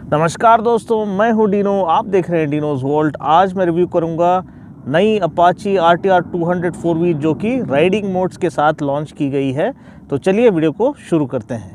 नमस्कार दोस्तों, मैं हूं डीनो। आप देख रहे हैं डीनोज वर्ल्ड। आज मैं रिव्यू करूंगा नई अपाची RTR 200 4V जो कि राइडिंग मोड्स के साथ लॉन्च की गई है। तो चलिए वीडियो को शुरू करते हैं।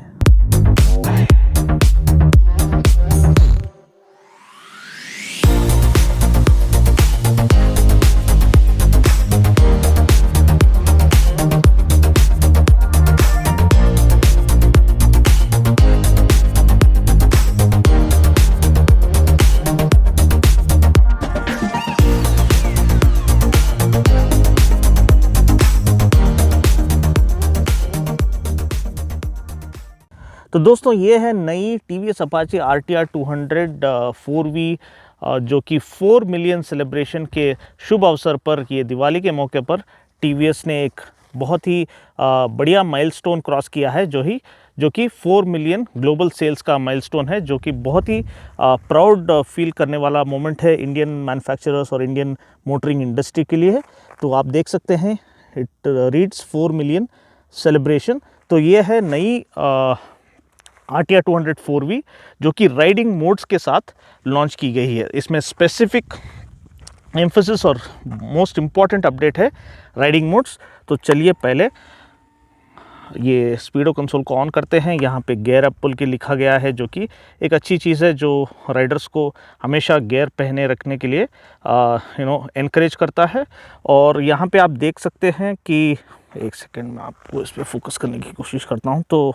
तो दोस्तों, ये है नई TVS अपाचे RTR 200 4V जो कि 4 मिलियन सेलिब्रेशन के शुभ अवसर पर, ये दिवाली के मौके पर TVS ने एक बहुत ही बढ़िया माइलस्टोन क्रॉस किया है, जो कि 4 मिलियन ग्लोबल सेल्स का माइलस्टोन है, जो कि बहुत ही प्राउड फील करने वाला मोमेंट है इंडियन मैन्युफैक्चरर्स और इंडियन मोटरिंग इंडस्ट्री के लिए। तो आप देख सकते हैं, इट रीड्स 4 मिलियन सेलिब्रेशन। तो ये है नई RTR 200 4V जो कि राइडिंग मोड्स के साथ लॉन्च की गई है। इसमें स्पेसिफिक एम्फेसिस और मोस्ट इम्पॉर्टेंट अपडेट है राइडिंग मोड्स। तो चलिए पहले ये स्पीडो कंसोल को ऑन करते हैं। यहाँ पे गियर अप पुल के लिखा गया है, जो कि एक अच्छी चीज़ है, जो राइडर्स को हमेशा गियर पहने रखने के लिए एनकरेज करता है। और यहाँ पे आप देख सकते हैं कि एक सेकेंड में आपको इस पर फोकस करने की कोशिश करता हूँ। तो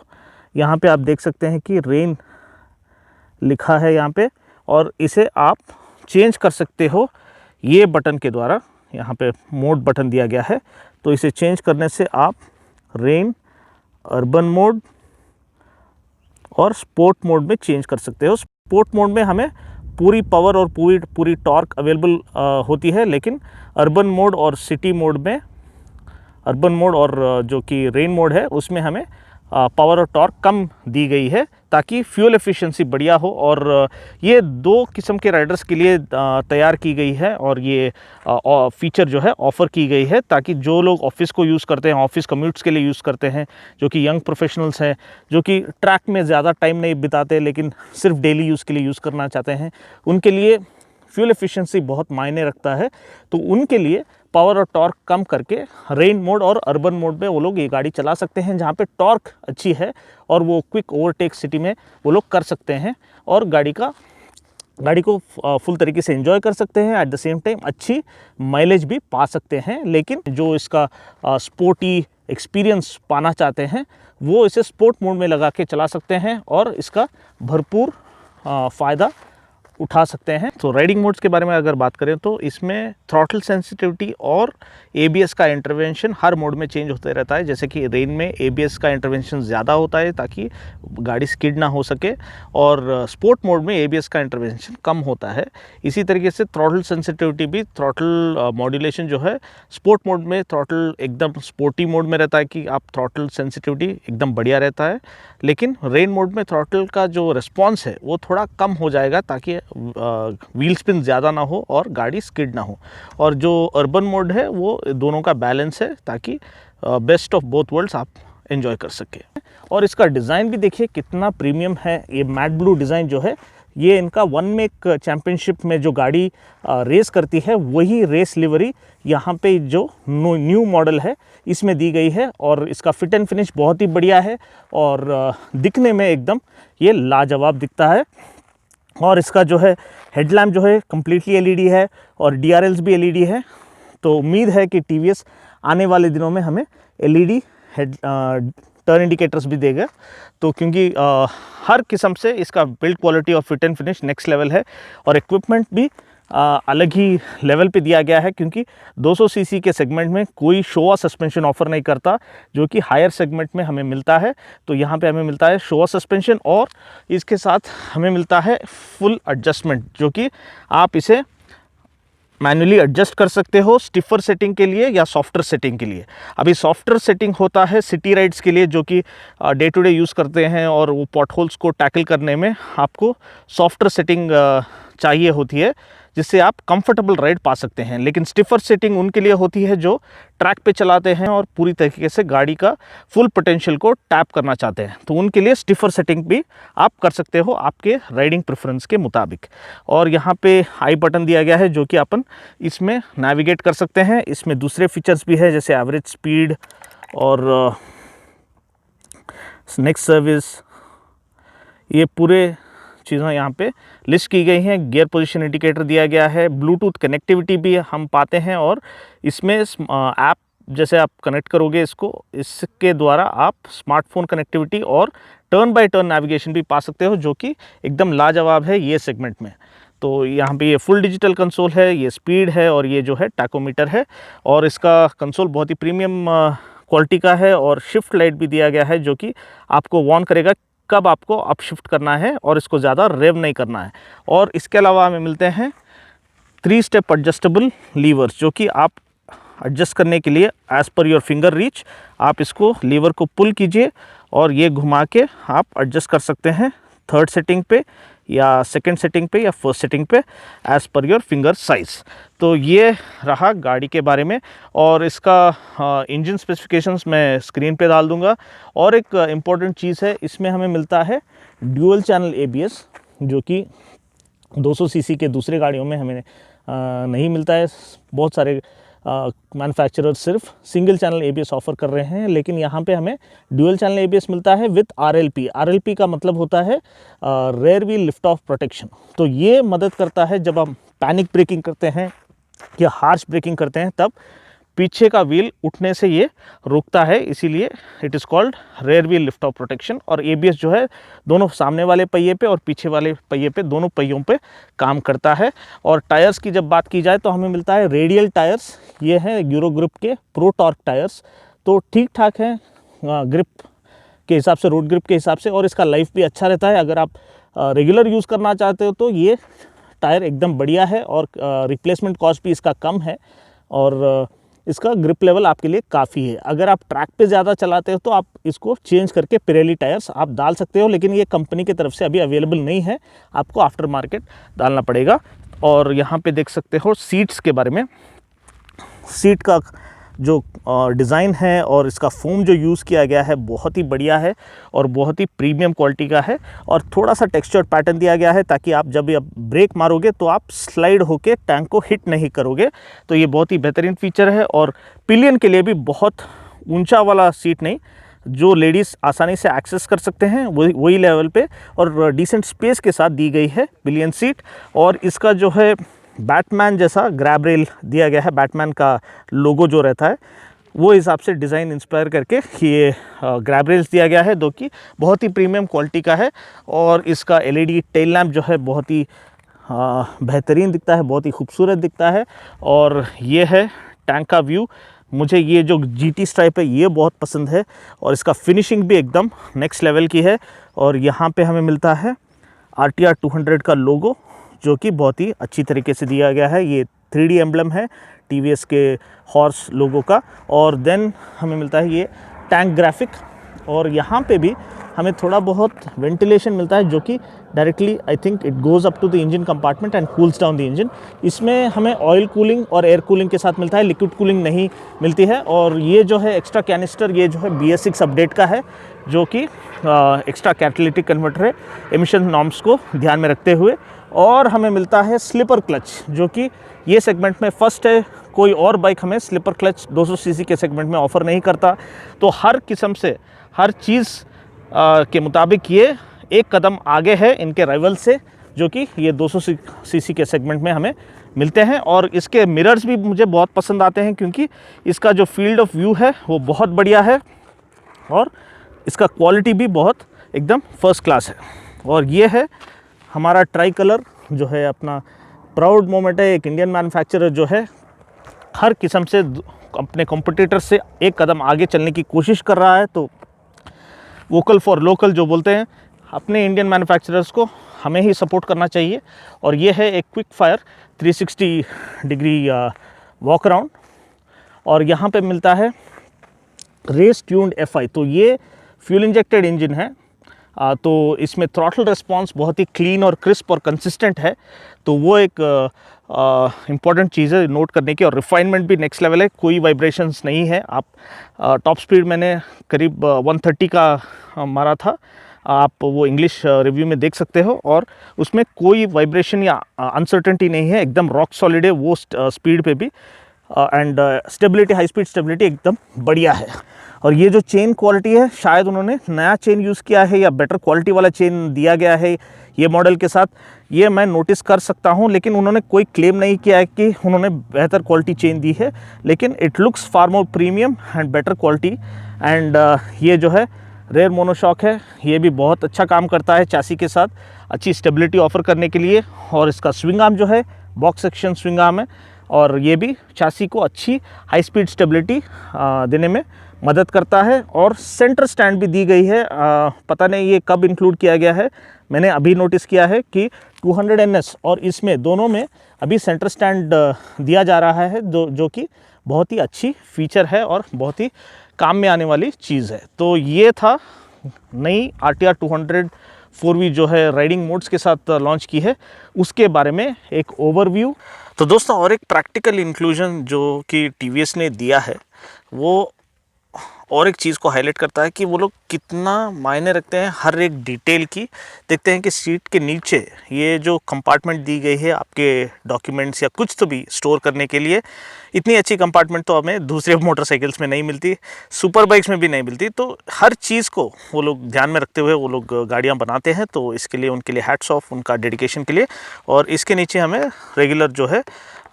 यहाँ पे आप देख सकते हैं कि रेन लिखा है यहाँ पे, और इसे आप चेंज कर सकते हो ये बटन के द्वारा। यहाँ पे मोड बटन दिया गया है, तो इसे चेंज करने से आप रेन, अर्बन मोड और स्पोर्ट मोड में चेंज कर सकते हो। स्पोर्ट मोड में हमें पूरी पावर और पूरी टॉर्क अवेलेबल होती है, लेकिन अर्बन मोड और सिटी मोड में, अर्बन मोड और जो कि रेन मोड है, उसमें हमें पावर और टॉर्क कम दी गई है, ताकि फ्यूल एफिशिएंसी बढ़िया हो। और ये दो किस्म के राइडर्स के लिए तैयार की गई है, और ये फीचर जो है ऑफ़र की गई है, ताकि जो लोग ऑफिस को यूज़ करते हैं, ऑफिस कम्यूट्स के लिए यूज़ करते हैं, जो कि यंग प्रोफेशनल्स हैं, जो कि ट्रैक में ज़्यादा टाइम नहीं बिताते लेकिन सिर्फ डेली यूज़ के लिए यूज़ करना चाहते हैं, उनके लिए फ्यूल एफिशिएंसी बहुत मायने रखता है। तो उनके लिए पावर और टॉर्क कम करके रेन मोड और अर्बन मोड में वो लोग ये गाड़ी चला सकते हैं, जहाँ पे टॉर्क अच्छी है और वो क्विक ओवरटेक सिटी में वो लोग कर सकते हैं, और गाड़ी को फुल तरीके से एंजॉय कर सकते हैं। एट द सेम टाइम अच्छी माइलेज भी पा सकते हैं। लेकिन जो इसका स्पोर्टी एक्सपीरियंस पाना चाहते हैं, वो इसे स्पोर्ट मोड में लगा के चला सकते हैं और इसका भरपूर फ़ायदा उठा सकते हैं। तो राइडिंग मोड्स के बारे में अगर बात करें, तो इसमें थ्रॉटल सेंसिटिविटी और ABS का इंटरवेंशन हर मोड में चेंज होते रहता है। जैसे कि रेन में ABS का इंटरवेंशन ज़्यादा होता है, ताकि गाड़ी स्किड ना हो सके, और स्पोर्ट मोड में ABS का इंटरवेंशन कम होता है। इसी तरीके से थ्रॉटल सेंसिटिविटी भी, थ्रॉटल मॉड्यूलेशन जो है, स्पोर्ट मोड में थ्रॉटल एकदम स्पोर्टी मोड में रहता है कि आप थ्रॉटल सेंसिटिविटी एकदम बढ़िया रहता है, लेकिन रेन मोड में थ्रॉटल का जो रिस्पॉन्स है वो थोड़ा कम हो जाएगा, ताकि व्हील स्पिन ज़्यादा ना हो और गाड़ी स्किड ना हो। और जो अर्बन मोड है, वो दोनों का बैलेंस है, ताकि बेस्ट ऑफ बोथ वर्ल्ड्स आप एंजॉय कर सके। और इसका डिज़ाइन भी देखिए कितना प्रीमियम है। ये मैट ब्लू डिज़ाइन जो है, ये इनका वन मेक चैम्पियनशिप में जो गाड़ी रेस करती है, वही रेस लिवरी यहाँ पे जो न्यू मॉडल है इसमें दी गई है। और इसका फिट एंड फिनिश बहुत ही बढ़िया है, और दिखने में एकदम ये लाजवाब दिखता है। और इसका जो है हेडलैम्प जो है कम्प्लीटली LED है, और DRLs भी LED है। तो उम्मीद है कि TVS आने वाले दिनों में हमें LED टर्न इंडिकेटर्स भी देगा। तो क्योंकि हर किस्म से इसका बिल्ड क्वालिटी और fit and finish next level है, और इक्विपमेंट भी अलग ही लेवल पे दिया गया है, क्योंकि 200 सीसी के सेगमेंट में कोई शोवा सस्पेंशन ऑफर नहीं करता, जो कि हायर सेगमेंट में हमें मिलता है। तो यहाँ पे हमें मिलता है शोवा सस्पेंशन, और इसके साथ हमें मिलता है फुल एडजस्टमेंट, जो कि आप इसे मैन्युअली एडजस्ट कर सकते हो स्टिफर सेटिंग के लिए या सॉफ्टर सेटिंग के लिए। अभी सॉफ्टर सेटिंग होता है सिटी राइड्स के लिए, जो कि डे टू डे यूज़ करते हैं, और वो पॉट होल्स को टैकल करने में आपको सॉफ्टर सेटिंग चाहिए होती है जिससे आप कंफर्टेबल राइड पा सकते हैं। लेकिन स्टिफर सेटिंग उनके लिए होती है जो ट्रैक पे चलाते हैं और पूरी तरीके से गाड़ी का फुल पोटेंशियल को टैप करना चाहते हैं, तो उनके लिए स्टिफर सेटिंग भी आप कर सकते हो आपके राइडिंग प्रेफरेंस के मुताबिक। और यहाँ पे आई बटन दिया गया है जो कि अपन इसमें नेविगेट कर सकते हैं। इसमें दूसरे फीचर्स भी है जैसे एवरेज स्पीड और नेक्स्ट सर्विस, ये पूरे चीज़ें यहाँ पे लिस्ट की गई हैं। गियर पोजीशन इंडिकेटर दिया गया है, ब्लूटूथ कनेक्टिविटी भी हम पाते हैं और इसमें ऐप जैसे आप कनेक्ट करोगे इसके द्वारा आप स्मार्टफोन कनेक्टिविटी और टर्न बाय टर्न नेविगेशन भी पा सकते हो जो कि एकदम लाजवाब है ये सेगमेंट में। तो यहाँ पे ये फुल डिजिटल कंसोल है, ये स्पीड है और ये जो है टैकोमीटर है और इसका कंसोल बहुत ही प्रीमियम क्वालिटी का है और शिफ्ट लाइट भी दिया गया है जो कि आपको वार्न करेगा कब आपको अप शिफ्ट करना है और इसको ज़्यादा रेव नहीं करना है। और इसके अलावा हमें मिलते हैं 3 स्टेप एडजस्टेबल लीवर्स जो कि आप एडजस्ट करने के लिए as per your finger reach आप इसको लीवर को पुल कीजिए और ये घुमा के आप एडजस्ट कर सकते हैं 3rd सेटिंग पे या 2nd सेटिंग पे या 1st सेटिंग पे as per your finger size. तो ये रहा गाड़ी के बारे में और इसका इंजन स्पेसिफिकेशंस मैं स्क्रीन पे डाल दूंगा। और एक इम्पॉर्टेंट चीज़ है, इसमें हमें मिलता है ड्यूअल चैनल ABS जो कि 200 सीसी के दूसरे गाड़ियों में हमें नहीं मिलता है। बहुत सारे मैन्युफैक्चरर्स सिर्फ सिंगल चैनल ABS ऑफ़र कर रहे हैं, लेकिन यहाँ पे हमें ड्यूअल चैनल ABS मिलता है विथ RLP। RLP का मतलब होता है rear wheel lift off protection. तो ये मदद करता है जब हम पैनिक ब्रेकिंग करते हैं या हार्श ब्रेकिंग करते हैं तब पीछे का व्हील उठने से ये रोकता है, इसीलिए it is called rear wheel lift off protection. और ABS जो है दोनों सामने वाले पहिए पे और पीछे वाले पहिए पे, दोनों पहियों पे काम करता है। और टायर्स की जब बात की जाए तो हमें मिलता है रेडियल टायर्स, ये हैं यूरो ग्रिप के प्रो टॉर्क टायर्स। तो ठीक ठाक है ग्रिप के हिसाब से, रोड ग्रिप के हिसाब से, और इसका लाइफ भी अच्छा रहता है। अगर आप रेगुलर यूज़ करना चाहते हो तो ये टायर एकदम बढ़िया है और रिप्लेसमेंट कॉस्ट भी इसका कम है और इसका ग्रिप लेवल आपके लिए काफ़ी है। अगर आप ट्रैक पे ज़्यादा चलाते हो तो आप इसको चेंज करके पिरेली टायर्स आप डाल सकते हो, लेकिन ये कंपनी की तरफ से अभी अवेलेबल नहीं है, आपको आफ्टर मार्केट डालना पड़ेगा। और यहाँ पे देख सकते हो सीट्स के बारे में। सीट का जो डिज़ाइन है और इसका फोम जो यूज़ किया गया है बहुत ही बढ़िया है और बहुत ही प्रीमियम क्वालिटी का है। और थोड़ा सा टेक्सचर्ड पैटर्न दिया गया है ताकि आप जब ये ब्रेक मारोगे तो आप स्लाइड होके टैंक को हिट नहीं करोगे। तो ये बहुत ही बेहतरीन फीचर है। और पिलियन के लिए भी बहुत ऊंचा वाला सीट नहीं, जो लेडीज़ आसानी से एक्सेस कर सकते हैं वही लेवल पे और डिसेंट स्पेस के साथ दी गई है पिलियन सीट। और इसका जो है बैटमैन जैसा ग्रैब रेल दिया गया है, बैटमैन का लोगो जो रहता है वो हिसाब से डिज़ाइन इंस्पायर करके ये ग्रैब रेल्स दिया गया है जो कि बहुत ही प्रीमियम क्वालिटी का है। और इसका LED टेल लैम्प जो है बहुत ही बेहतरीन दिखता है, बहुत ही खूबसूरत दिखता है। और ये है टैंक का व्यू। मुझे ये जो GT स्ट्राइप है ये बहुत पसंद है और इसका फिनिशिंग भी एकदम नेक्स्ट लेवल की है। और यहाँ पे हमें मिलता है RTR 200 का लोगो जो कि बहुत ही अच्छी तरीके से दिया गया है। ये 3D एम्ब्लम है TVS के हॉर्स लोगो का। और देन हमें मिलता है ये टैंक ग्राफिक और यहाँ पे भी हमें थोड़ा बहुत वेंटिलेशन मिलता है जो कि directly I think it goes up to the engine compartment and cools down the engine. इसमें हमें ऑयल कूलिंग और एयर कूलिंग के साथ मिलता है, लिक्विड कूलिंग नहीं मिलती है। और ये जो है एक्स्ट्रा कैनिस्टर ये जो है BS6 अपडेट का है जो कि एक्स्ट्रा कैटालिटिक कन्वर्टर है एमिशन नॉर्म्स को ध्यान में रखते हुए। और हमें मिलता है स्लिपर क्लच जो कि ये सेगमेंट में फर्स्ट है, कोई और बाइक हमें स्लिपर क्लच 200 सीसी के सेगमेंट में ऑफ़र नहीं करता। तो हर किस्म से हर चीज़ के मुताबिक ये एक कदम आगे है इनके राइवल से जो कि ये 200 सीसी के सेगमेंट में हमें मिलते हैं। और इसके मिरर्स भी मुझे बहुत पसंद आते हैं क्योंकि इसका जो फील्ड ऑफ व्यू है वो बहुत बढ़िया है और इसका क्वालिटी भी बहुत एकदम फर्स्ट क्लास है। और ये है हमारा ट्राई कलर जो है अपना प्राउड मोमेंट है। एक इंडियन मैन्युफैक्चरर जो है हर किस्म से अपने कॉम्पिटिटर से एक कदम आगे चलने की कोशिश कर रहा है। तो वोकल फॉर लोकल जो बोलते हैं, अपने इंडियन मैन्युफैक्चरर्स को हमें ही सपोर्ट करना चाहिए। और ये है एक quick fire 360 degree walk around. और यहाँ पे मिलता है रेस ट्यून्ड FI। तो ये फ्यूल इंजेक्टेड इंजन है। तो इसमें थ्रॉटल रिस्पॉन्स बहुत ही क्लीन और क्रिस्प और कंसिस्टेंट है, तो वो एक इम्पॉर्टेंट चीज़ है नोट करने की। और रिफाइनमेंट भी नेक्स्ट लेवल है, कोई वाइब्रेशंस नहीं है। आप टॉप स्पीड मैंने करीब 130 का मारा था, आप वो इंग्लिश रिव्यू में देख सकते हो, और उसमें कोई वाइब्रेशन या अनसर्टेनिटी नहीं है, एकदम रॉक सॉलिड है वो स्पीड पे भी। And stability, high speed stability एकदम बढ़िया है। और ये जो चेन क्वालिटी है, शायद उन्होंने नया चेन यूज़ किया है या बेटर क्वालिटी वाला चेन दिया गया है ये मॉडल के साथ, ये मैं नोटिस कर सकता हूँ। लेकिन उन्होंने कोई क्लेम नहीं किया है कि उन्होंने बेहतर क्वालिटी चेन दी है, लेकिन it looks far more premium and better quality. And ये जो है रेयर मोनोशॉक है, ये भी बहुत अच्छा काम करता है चासी के साथ, अच्छी स्टेबिलिटी ऑफर करने के लिए। और इसका स्विंग आर्म जो है बॉक्स सेक्शन स्विंग आर्म है, और ये भी चासी को अच्छी हाई स्पीड स्टेबिलिटी देने में मदद करता है। और सेंटर स्टैंड भी दी गई है, पता नहीं ये कब इंक्लूड किया गया है, मैंने अभी नोटिस किया है कि 200 NS और इसमें दोनों में अभी सेंटर स्टैंड दिया जा रहा है, जो कि बहुत ही अच्छी फीचर है और बहुत ही काम में आने वाली चीज़ है। तो ये था नई RTR 200 4V जो है राइडिंग मोड्स के साथ लॉन्च की है, उसके बारे में एक ओवरव्यू। तो दोस्तों, और एक प्रैक्टिकल इंक्लूजन जो कि TVS ने दिया है, वो और एक चीज़ को हाईलाइट करता है कि वो लोग कितना मायने रखते हैं हर एक डिटेल की। देखते हैं कि सीट के नीचे ये जो कंपार्टमेंट दी गई है आपके डॉक्यूमेंट्स या कुछ तो भी स्टोर करने के लिए, इतनी अच्छी कंपार्टमेंट तो हमें दूसरे मोटरसाइकिल्स में नहीं मिलती, सुपर बाइक्स में भी नहीं मिलती। तो हर चीज़ को वो लोग ध्यान में रखते हुए वो लोग गाड़ियाँ बनाते हैं, तो इसके लिए उनके लिए हैट्स ऑफ, उनका डेडिकेशन के लिए। और इसके नीचे हमें रेगुलर जो है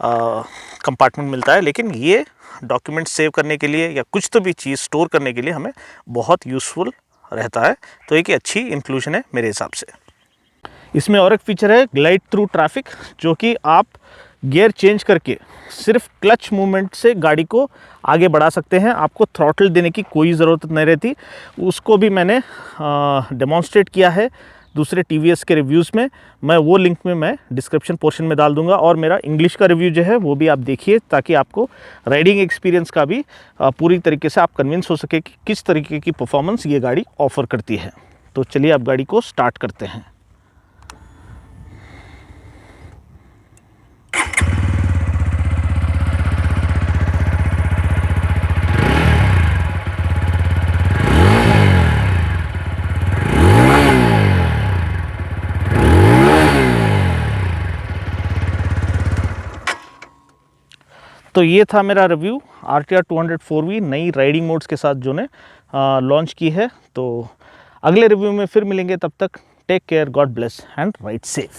कंपार्टमेंट मिलता है, लेकिन ये डॉक्यूमेंट सेव करने के लिए या कुछ तो भी चीज़ स्टोर करने के लिए हमें बहुत यूज़फुल रहता है। तो एक अच्छी इंक्लूजन है मेरे हिसाब से। इसमें और एक फीचर है ग्लाइड थ्रू ट्रैफिक, जो कि आप गियर चेंज करके सिर्फ क्लच मूवमेंट से गाड़ी को आगे बढ़ा सकते हैं, आपको थ्रॉटल देने की कोई ज़रूरत नहीं रहती। उसको भी मैंने डेमॉन्स्ट्रेट किया है दूसरे TVS के रिव्यूज़ में, मैं वो लिंक में मैं डिस्क्रिप्शन पोर्शन में डाल दूंगा। और मेरा इंग्लिश का रिव्यू जो है वो भी आप देखिए, ताकि आपको राइडिंग एक्सपीरियंस का भी पूरी तरीके से आप कन्विंस हो सके कि किस तरीके की परफॉर्मेंस ये गाड़ी ऑफ़र करती है। तो चलिए आप गाड़ी को स्टार्ट करते हैं। तो ये था मेरा रिव्यू RTR 200 4V नई राइडिंग मोड्स के साथ जो ने लॉन्च की है। तो अगले रिव्यू में फिर मिलेंगे, तब तक take care, God bless and ride safe.